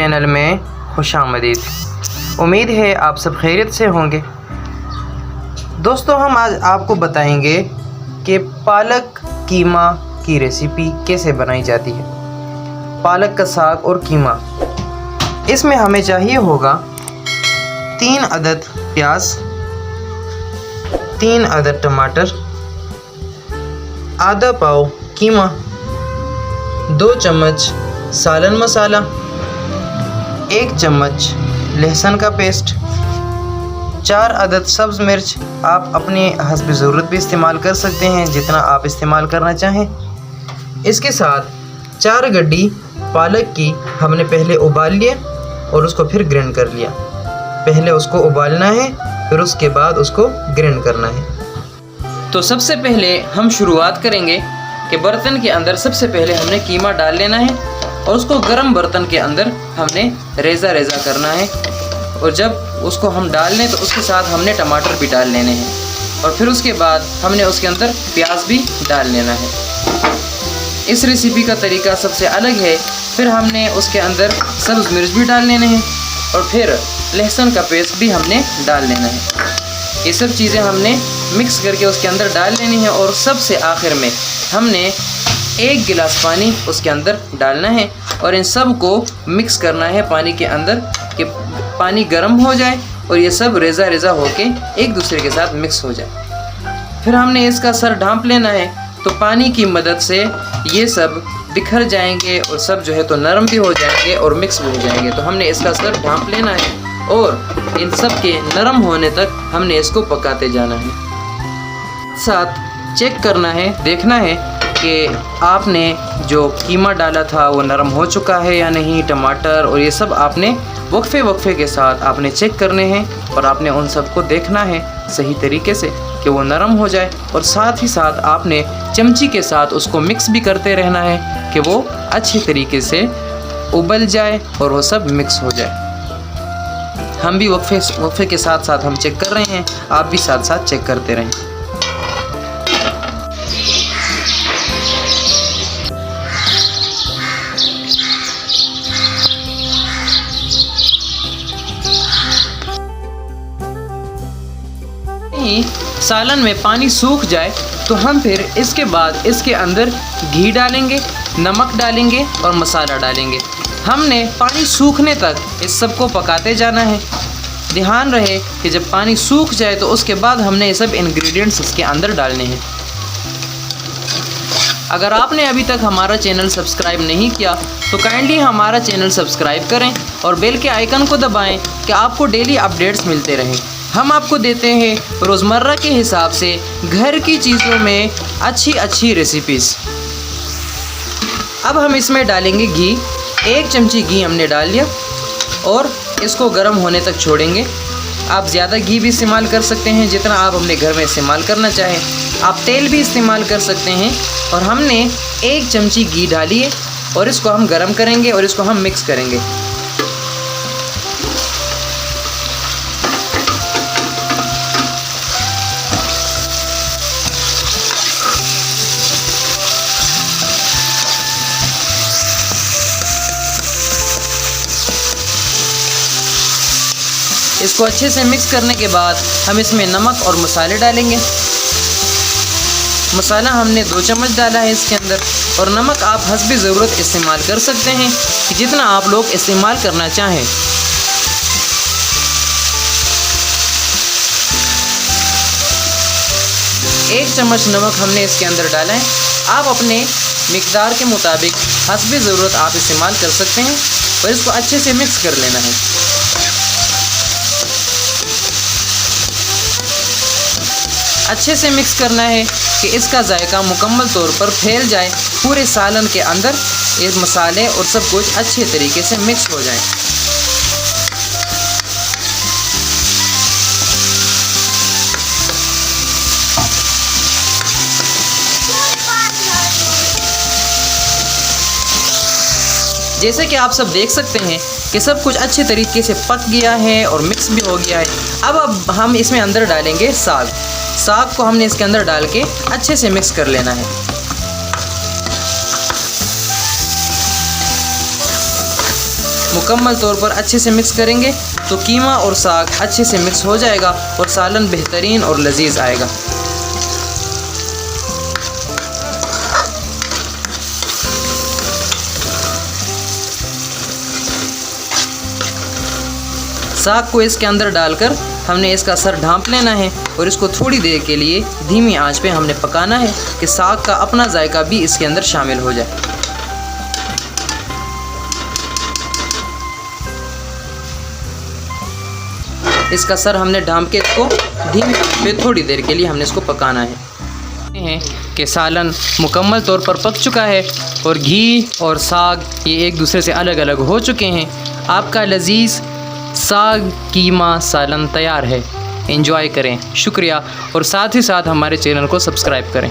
Channel में खुशामदीद। उम्मीद है आप सब खैरियत से होंगे। दोस्तों, हम आज आपको बताएंगे कि पालक कीमा की रेसिपी कैसे बनाई जाती है। पालक का साग और कीमा, इसमें हमें चाहिए होगा 3 अदद प्याज, 3 अदद टमाटर, आधा पाव कीमा, 2 चम्मच सालन मसाला, 1 चम्मच लहसुन का पेस्ट, 4 अदद सब्ज़ मिर्च। आप अपने हस्ब ज़रूरत भी इस्तेमाल कर सकते हैं, जितना आप इस्तेमाल करना चाहें। इसके साथ 4 गड्डी पालक की हमने पहले उबाल लिया और उसको फिर ग्राइंड कर लिया। पहले उसको उबालना है, फिर उसके बाद उसको ग्राइंड करना है। तो सबसे पहले हम शुरुआत करेंगे कि बर्तन के अंदर सबसे पहले हमने कीमा डाल लेना है और उसको गर्म बर्तन के अंदर हमने रेज़ा रेज़ा करना है। और जब उसको हम डाल लें तो उसके साथ हमने टमाटर भी डाल लेने हैं और फिर उसके बाद हमने उसके अंदर प्याज भी डाल लेना है। इस रेसिपी का तरीका सबसे अलग है। फिर हमने उसके अंदर सब्ज़ मिर्च भी डाल लेने हैं और फिर लहसुन का पेस्ट भी हमने डाल लेना है। ये सब चीज़ें हमने मिक्स करके उसके अंदर डाल लेनी है और सबसे आखिर में हमने 1 गिलास पानी उसके अंदर डालना है और इन सब को मिक्स करना है पानी के अंदर कि पानी गर्म हो जाए और ये सब रेज़ा रेज़ा होके एक दूसरे के साथ मिक्स हो जाए। फिर हमने इसका सर ढाँप लेना है, तो पानी की मदद से ये सब बिखर जाएंगे और सब जो है तो नरम भी हो जाएंगे और मिक्स भी हो जाएंगे। तो हमने इसका सर ढाँप लेना है और इन सब के नरम होने तक हमने इसको पकाते जाना है। साथ चेक करना है, देखना है कि आपने जो कीमा डाला था वो नरम हो चुका है या नहीं। टमाटर और ये सब आपने वक्फे के साथ आपने चेक करने हैं और आपने उन सब को देखना है सही तरीके से कि वो नरम हो जाए। और साथ ही साथ आपने चमची के साथ उसको मिक्स भी करते रहना है कि वो अच्छी तरीके से उबल जाए और वो सब मिक्स हो जाए। हम भी वक्फे के साथ साथ हम चेक कर रहे हैं, आप भी साथ साथ चेक करते रहें। सालन में पानी सूख जाए तो हम फिर इसके बाद इसके अंदर घी डालेंगे, नमक डालेंगे और मसाला डालेंगे। हमने पानी सूखने तक इस सब को पकाते जाना है। ध्यान रहे कि जब पानी सूख जाए तो उसके बाद हमने ये सब इंग्रेडिएंट्स इसके अंदर डालने हैं। अगर आपने अभी तक हमारा चैनल सब्सक्राइब नहीं किया तो काइंडली हमारा चैनल सब्सक्राइब करें और बेल के आइकन को दबाएं कि आपको डेली अपडेट्स मिलते रहें। हम आपको देते हैं रोज़मर्रा के हिसाब से घर की चीज़ों में अच्छी रेसिपीज़। अब हम इसमें डालेंगे घी। 1 चमची घी हमने डाल लिया और इसको गर्म होने तक छोड़ेंगे। आप ज़्यादा घी भी इस्तेमाल कर सकते हैं जितना आप अपने घर में इस्तेमाल करना चाहें। आप तेल भी इस्तेमाल कर सकते हैं। और हमने 1 चमची घी डाली है और इसको हम गर्म करेंगे और इसको हम मिक्स करेंगे। इसको अच्छे से मिक्स करने के बाद हम इसमें नमक और मसाले डालेंगे। मसाला हमने 2 चम्मच डाला है इसके अंदर और नमक आप हस्ब ज़रूरत इस्तेमाल कर सकते हैं कि जितना आप लोग इस्तेमाल करना चाहें। एक चम्मच नमक हमने इसके अंदर डाला है। आप अपने मिकदार के मुताबिक हस्ब ज़रूरत आप इस्तेमाल कर सकते हैं और इसको अच्छे से मिक्स कर लेना है। अच्छे से मिक्स करना है कि इसका जायका मुकम्मल तौर पर फैल जाए पूरे सालन के अंदर। ये मसाले और सब कुछ अच्छे तरीके से मिक्स हो जाए। जैसे कि आप सब देख सकते हैं कि सब कुछ अच्छे तरीके से पक गया है और मिक्स भी हो गया है। अब हम इसमें अंदर डालेंगे साग। साग को हमने इसके अंदर डाल के अच्छे से मिक्स कर लेना है। मुकम्मल तौर पर अच्छे से मिक्स करेंगे तो कीमा और साग अच्छे से मिक्स हो जाएगा और सालन बेहतरीन और लजीज आएगा। साग को इसके अंदर डालकर हमने इसका सर ढांप लेना है और इसको थोड़ी देर के लिए धीमी आंच पे हमने पकाना है कि साग का अपना जायका भी इसके अंदर शामिल हो जाए। इसका सर हमने ढांप के इसको धीमी आंच पे थोड़ी देर के लिए हमने इसको पकाना है कि सालन मुकम्मल तौर पर पक चुका है और घी और साग ये एक दूसरे से अलग अलग हो चुके हैं। आपका लजीज साग कीमा सालन तैयार है। एंजॉय करें। शुक्रिया और साथ ही साथ हमारे चैनल को सब्सक्राइब करें।